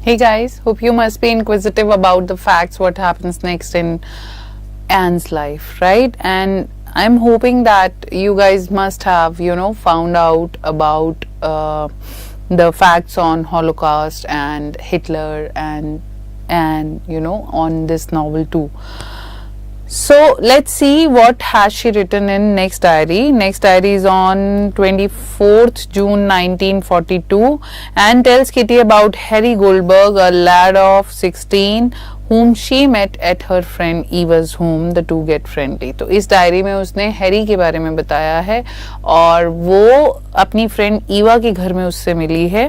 Hey guys, hope you must be inquisitive about the facts, what happens next in Anne's life, right? And I'm hoping that you guys must have, found out about the facts on Holocaust and Hitler and on this novel too. So let's see what has she written in next diary. Next diary is on 24th June 1942 and tells Kitty about Harry Goldberg, a lad of 16 whom she met at her friend Eva's home. The two get friendly. तो इस diary में उसने Harry के बारे में बताया है और वो अपनी फ्रेंड ईवा के घर में उससे मिली है,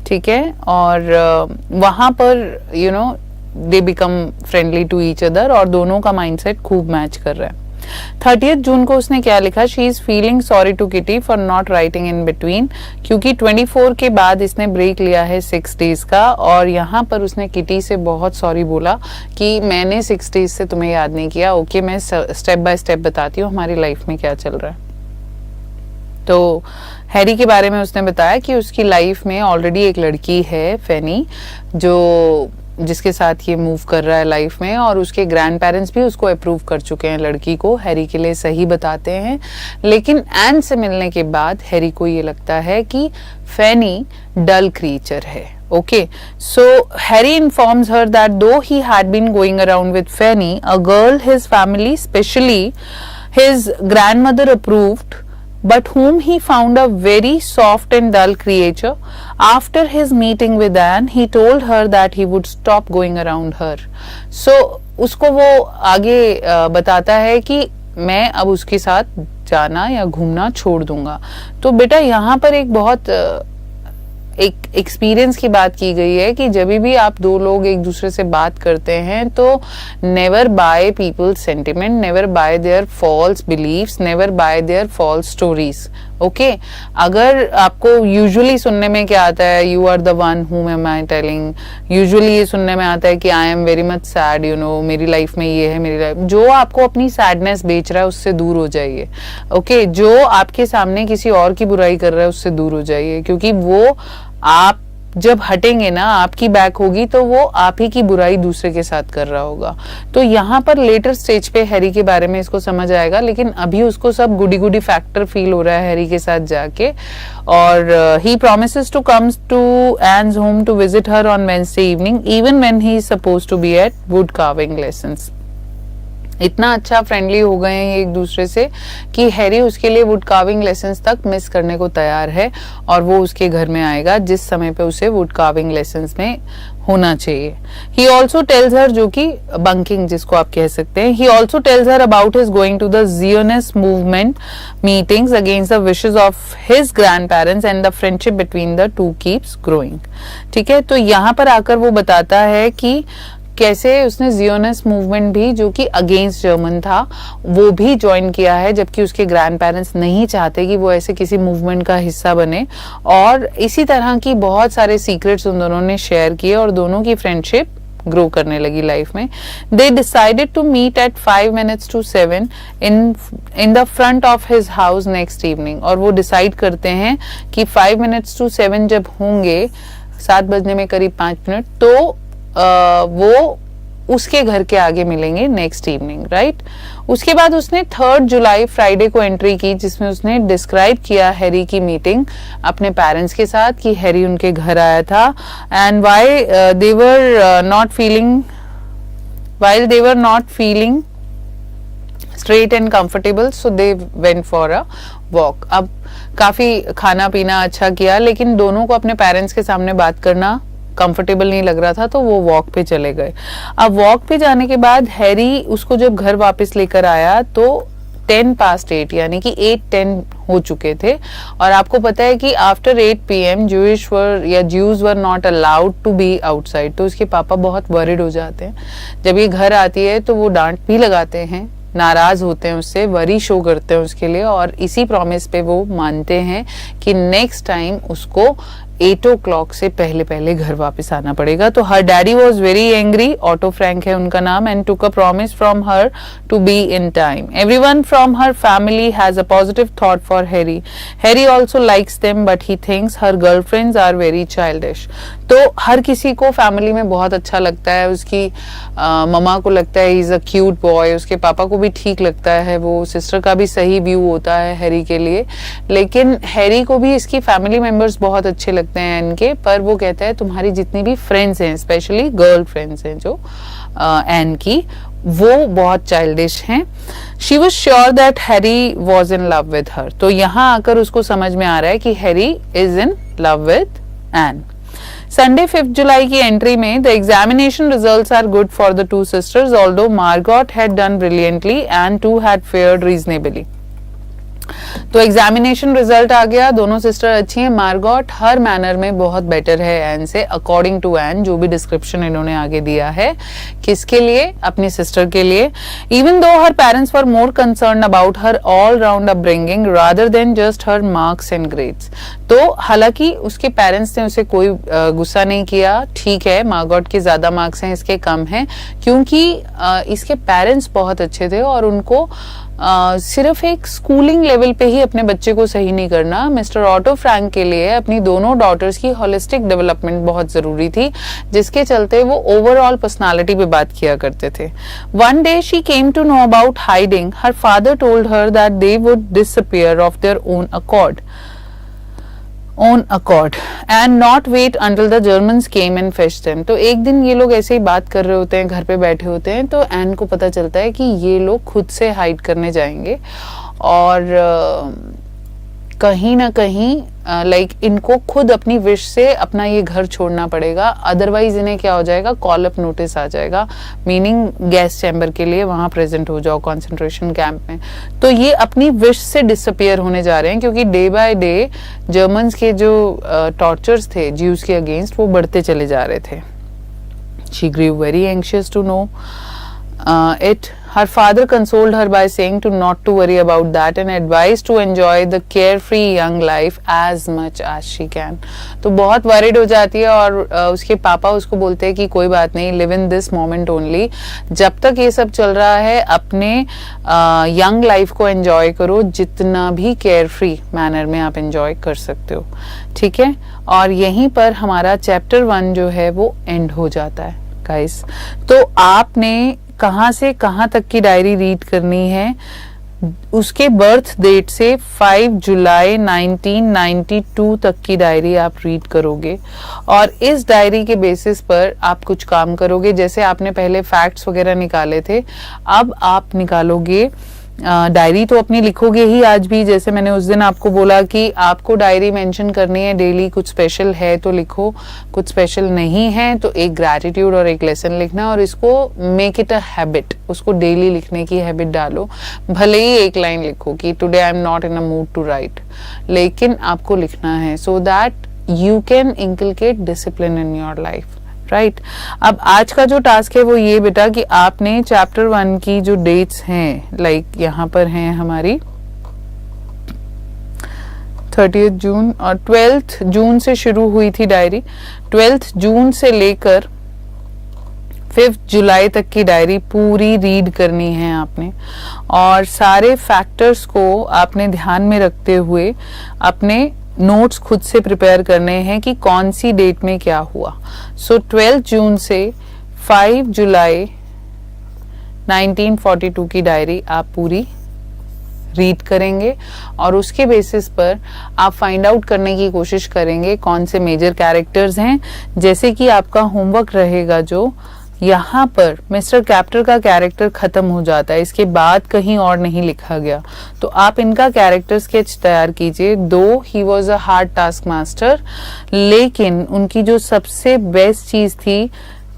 ठीक है, और वहां पर they become friendly to each other और दोनों का माइंडसेट खूब मैच कर रहा है। 30 जून को उसने क्या लिखा, she is feeling sorry to Kitty for not writing in between, क्योंकि 24 के बाद इसने ब्रेक लिया है 6 डेज का और यहाँ पर उसने किटी से बहुत सॉरी बोला कि मैंने 6 डेज से तुम्हें याद नहीं किया। ओके, मैं स्टेप बाय स्टेप बताती हूँ हमारी लाइफ में क्या चल रहा है। तो हैरी के बारे में उसने बताया कि उसकी लाइफ में ऑलरेडी एक लड़की है फैनी, जिसके साथ ये मूव कर रहा है लाइफ में, और उसके ग्रैंड पेरेंट्स भी उसको अप्रूव कर चुके हैं लड़की को, हैरी के लिए सही बताते हैं। लेकिन एन से मिलने के बाद हैरी को ये लगता है कि फैनी डल क्रीचर है। Okay, so Harry informs her that though he had been going around with Fanny, a girl his family especially his grandmother approved, but whom he found a very soft and dull creature. After his meeting with Anne, he told her that he would stop going around her. So उसको वो आगे बताता है कि मैं अब उसके साथ जाना या घूमना छोड़ दूंगा। तो बेटा यहाँ पर एक बहुत एक एक्सपीरियंस की बात की गई है कि जब भी आप दो लोग एक दूसरे से बात करते हैं तो never buy people's sentiment, never buy their false beliefs, never buy their false stories. Okay, अगर आपको यूजुअली सुनने में क्या आता है, you are the one whom am I telling, usually ये सुनने में आता है कि I am very much sad, मेरी लाइफ में ये है, मेरी लाइफ, जो आपको अपनी सैडनेस बेच रहा है उससे दूर हो जाइए। ओके, जो आपके सामने किसी और की बुराई कर रहा है उससे दूर हो जाइए, क्योंकि वो आप जब हटेंगे ना, आपकी बैक होगी तो वो आप ही की बुराई दूसरे के साथ कर रहा होगा। तो यहाँ पर लेटर स्टेज पे हैरी के बारे में इसको समझ आएगा, लेकिन अभी उसको सब गुडी गुडी फैक्टर फील हो रहा है हैरी के साथ जाके। और he promises to comes to Anne's home to visit her on Wednesday evening even when he is supposed to be at wood carving lessons. इतना अच्छा फ्रेंडली हो गए हैं एक दूसरे से कि हैरी उसके लिए वुड कार्विंग लेसन्स तक मिस करने को तैयार है और वो उसके घर में आएगा जिस समय पे uसे वुड कार्विंग लेसन्स में होना चाहिए। ही ऑल्सो टेल्स हर, जो कि बंकिंग जिसको आप कह सकते हैं, he also tells her about his going to the Zionist movement meetings against the wishes of his grandparents and the friendship between the two keeps growing. ठीक है, तो यहाँ पर आकर वो बताता है कि कैसे उसने जियोनिस्ट मूवमेंट भी, जो कि अगेंस्ट जर्मन था, वो भी ज्वाइन किया है, जबकि उसके ग्रैंड पेरेंट्स नहीं चाहते कि वो ऐसे किसी मूवमेंट का हिस्सा बने। और इसी तरह की बहुत सारे सीक्रेट्स उन दोनों ने शेयर किए और दोनों की फ्रेंडशिप ग्रो करने लगी लाइफ में। They decided to meet at 5 minutes to 7 in the front of his house next evening. और वो डिसाइड करते हैं कि 5 minutes to 7 जब होंगे, 7 बजने में करीब 5 मिनट, तो वो उसके घर के आगे मिलेंगे नेक्स्ट इवनिंग, राइट। उसके बाद उसने 3 जुलाई फ्राइडे को एंट्री की, जिसमें उसने डिस्क्राइब किया हैरी की मीटिंग अपने पेरेंट्स के साथ कि हैरी उनके घर आया था and why they were not feeling straight and comfortable, so they went for a walk. अब काफी खाना पीना अच्छा किया, लेकिन दोनों को अपने पेरेंट्स के सामने बात करना कंफर्टेबल नहीं लग रहा था, तो वो वॉक पे चले गए। अब वॉक पे जाने के बाद हैरी उसको जब घर वापस लेकर आया तो 10 past 8 यानी कि 8:10 हो चुके थे। और आपको पता है कि after 8 PM Jews were not allowed to be outside, तो उसके पापा बहुत वरिड हो जाते हैं। जब ये घर आती है तो वो डांट भी लगाते हैं, नाराज होते हैं उससे, वरी शो करते हैं उसके लिए, और इसी प्रॉमिस पे वो मानते हैं कि नेक्स्ट टाइम उसको 8 o'clock से पहले पहले घर वापस आना पड़ेगा। तो her daddy was very angry, Otto Frank है उनका नाम, and took a promise from her to be in time. Everyone from her family has a positive thought for Harry. Harry also likes them but he thinks her girlfriends are very childish. तो हर किसी को family में बहुत अच्छा लगता है, उसकी ममा को लगता है he is a cute boy, उसके पापा को भी ठीक लगता है, वो सिस्टर का भी सही व्यू होता है हैरी के लिए, लेकिन हैरी को भी इसकी फैमिली मेंबर्स बहुत अच्छे लगते हैं इनके, पर वो कहता है तुम्हारी जितनी भी फ्रेंड्स हैं, स्पेशली गर्ल फ्रेंड्स हैं जो एन की, वो बहुत चाइल्डिश हैं। She was sure that Harry was in love with her. तो यहाँ आकर उसको समझ में आ रहा है कि Harry is in love with Anne. Sunday 5 जुलाई की एंट्री में the examination results are good for the two sisters although Margot had done brilliantly and two had fared reasonably. तो एग्जामिनेशन रिजल्ट आ गया, दोनों सिस्टर अच्छी हैं। मार्गॉट हर मैनर में बहुत बेटर है एन से, अकॉर्डिंग टू एन, जो भी डिस्क्रिप्शन इन्होंने आगे दिया है। किसके लिए? अपनी सिस्टर के लिए। Even though her parents were more concern about her all round upbringing rather than just her marks and grades. तो हालांकि उसके पेरेंट्स ने उसे कोई गुस्सा नहीं किया, ठीक है मार्गॉट के ज्यादा मार्क्स हैं, इसके कम हैं, क्योंकि इसके पेरेंट्स बहुत अच्छे थे और उनको सिर्फ एक स्कूलिंग लेवल पे ही अपने बच्चे को सही नहीं करना। मिस्टर ऑटो फ्रैंक के लिए अपनी दोनों डॉटर्स की होलिस्टिक डेवलपमेंट बहुत जरूरी थी, जिसके चलते वो ओवरऑल पर्सनालिटी पे बात किया करते थे। One day she came to know about hiding, her father told her that they would disappear of their own accord and not wait until the Germans came and fetched them. तो एक दिन ये लोग ऐसे ही बात कर रहे होते हैं, घर पे बैठे होते हैं, तो एन को पता चलता है कि ये लोग खुद से हाइड करने जाएंगे और कहीं ना कहीं लाइक इनको खुद अपनी विश से अपना ये घर छोड़ना पड़ेगा, अदरवाइज इन्हें क्या हो जाएगा, कॉल अप नोटिस आ जाएगा, मीनिंग गैस चैम्बर के लिए वहां प्रेजेंट हो जाओ कंसंट्रेशन कैंप में। तो ये अपनी विश से डिसअपियर होने जा रहे हैं, क्योंकि डे बाय डे जर्मन्स के जो टॉर्चर्स थे ज्यूज के अगेंस्ट वो बढ़ते चले जा रहे थे। She grew very anxious to know it. Her father consoled her by saying to not to worry about that and advised to enjoy the carefree young life as much as she can. तो बहुत worried हो जाती है और उसके पापा उसको बोलते हैं कि कोई बात नहीं, live in this moment only. जब तक ये सब चल रहा है अपने young life को enjoy करो, जितना भी carefree manner में आप enjoy कर सकते हो, ठीक है। और यहीं पर हमारा chapter 1 जो है वो end हो जाता है guys। तो आपने कहां से कहां तक की डायरी रीड करनी है, उसके बर्थ डेट से 5 जुलाई 1992 तक की डायरी आप रीड करोगे और इस डायरी के बेसिस पर आप कुछ काम करोगे। जैसे आपने पहले फैक्ट्स वगैरह निकाले थे, अब आप निकालोगे डायरी तो अपनी लिखोगे ही आज भी, जैसे मैंने उस दिन आपको बोला कि आपको डायरी मेंशन करनी है डेली, कुछ स्पेशल है तो लिखो, कुछ स्पेशल नहीं है तो एक ग्रैटिट्यूड और एक लेसन लिखना और इसको मेक इट अ हैबिट, उसको डेली लिखने की हैबिट डालो। भले ही एक लाइन लिखो कि today I am not in a mood to write, लेकिन आपको लिखना है so that you can inculcate discipline in your life, right. अब आज का जो टास्क है वो ये बेटा कि आपने चैप्टर 1 की जो डेट्स हैं, लाइक यहाँ पर हैं हमारी 30 जून और 12 जून से शुरू हुई थी डायरी, 12 जून से लेकर 5 जुलाई तक की डायरी पूरी रीड करनी है आपने और सारे फैक्टर्स को आपने ध्यान में रखते हुए अपने नोट्स खुद से प्रिपेयर करने हैं कि कौन सी डेट में क्या हुआ। सो 12 जून से 5 जुलाई 1942 की डायरी आप पूरी रीड करेंगे और उसके बेसिस पर आप फाइंड आउट करने की कोशिश करेंगे कौन से मेजर कैरेक्टर्स हैं। जैसे कि आपका होमवर्क रहेगा जो यहाँ पर मिस्टर कैप्टर का कैरेक्टर खत्म हो जाता है, इसके बाद कहीं और नहीं लिखा गया, तो आप इनका कैरेक्टर स्केच तैयार कीजिए। दो he was a hard task master, लेकिन उनकी जो सबसे बेस्ट चीज थी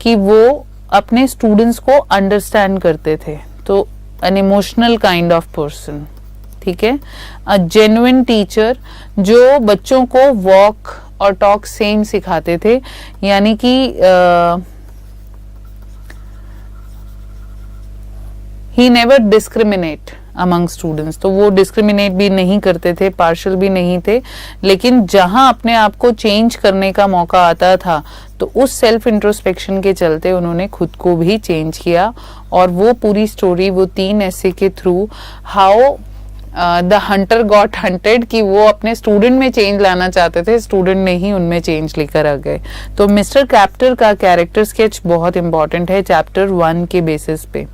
कि वो अपने स्टूडेंट्स को अंडरस्टैंड करते थे, तो an emotional kind of person, ठीक है। अ जेन्युइन टीचर जो बच्चों को वॉक और टॉक सेम सिखाते थे, यानी कि he never discriminate among students, तो वो डिस्क्रिमिनेट भी नहीं करते थे, पार्शल भी नहीं थे, लेकिन जहां अपने आप को चेंज करने का मौका आता था तो उस सेल्फ इंट्रोस्पेक्शन के चलते उन्होंने खुद को भी चेंज किया। और वो पूरी स्टोरी वो 3 ऐसे के through, how the hunter got hunted, कि वो अपने स्टूडेंट में चेंज लाना चाहते थे, स्टूडेंट ने ही उनमें चेंज लेकर आ गए। तो मिस्टर कैप्टर का कैरेक्टर स्केच बहुत इंपॉर्टेंट है चैप्टर 1 के बेसिस पे।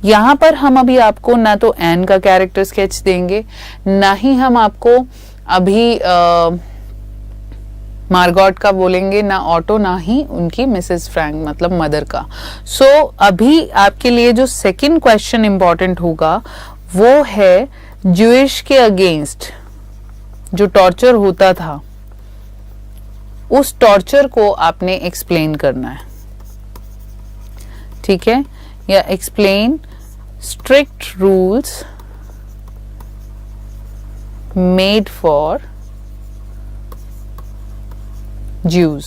यहाँ पर हम अभी आपको ना तो एन का कैरेक्टर स्केच देंगे, ना ही हम आपको अभी मार्गॉट का बोलेंगे, ना ऑटो, ना ही उनकी मिसेस फ्रैंक मतलब मदर का। सो अभी आपके लिए जो सेकंड क्वेश्चन इंपॉर्टेंट होगा वो है ज्यूइश के अगेंस्ट जो टॉर्चर होता था, उस टॉर्चर को आपने एक्सप्लेन करना है, ठीक है, या explain strict rules made for Jews,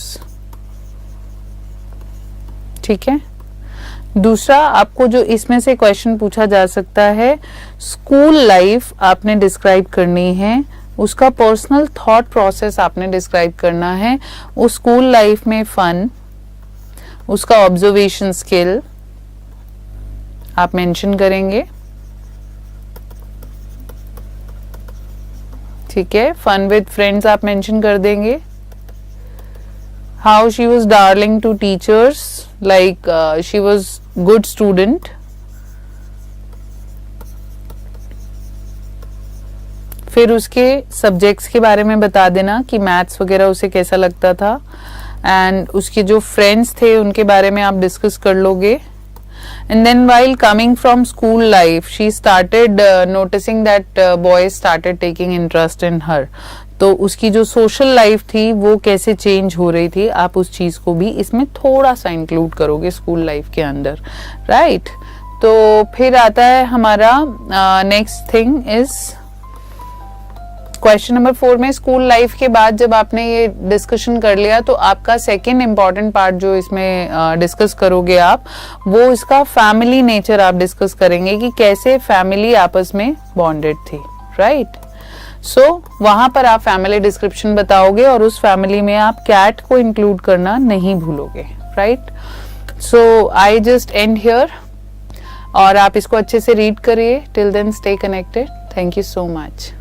ठीक है। दूसरा आपको जो इसमें से क्वेश्चन पूछा जा सकता है, स्कूल लाइफ आपने डिस्क्राइब करनी है, उसका पर्सनल थॉट प्रोसेस आपने डिस्क्राइब करना है, उस स्कूल लाइफ में फन, उसका ऑब्जर्वेशन स्किल आप मेंशन करेंगे, ठीक है। फन विद फ्रेंड्स आप मेंशन कर देंगे। How she was darling to teachers, like she was good student. फिर उसके सब्जेक्ट्स के बारे में बता देना कि मैथ्स वगैरह उसे कैसा लगता था, एंड उसके जो फ्रेंड्स थे उनके बारे में आप डिस्कस कर लोगे। And then while coming from school life, she started noticing that boys started taking interest in her. तो उसकी जो सोशल लाइफ थी वो कैसे चेंज हो रही थी, आप उस चीज को भी इसमें थोड़ा सा इंक्लूड करोगे स्कूल लाइफ के अंदर, राइट। तो फिर आता है हमारा next thing is question number 4 में स्कूल लाइफ के बाद जब आपने ये डिस्कशन कर लिया तो आपका सेकेंड इंपॉर्टेंट पार्ट जो इसमें डिस्कस करोगे आप, वो इसका फैमिली नेचर आप डिस्कस करेंगे कि कैसे फैमिली आपस में बॉन्डेड थी, राइट। सो वहां पर आप फैमिली डिस्क्रिप्शन बताओगे और उस फैमिली में आप कैट को इंक्लूड करना नहीं भूलोगे, right. So I just end here, और आप इसको अच्छे से रीड करिए। Till then stay connected. Thank you so much.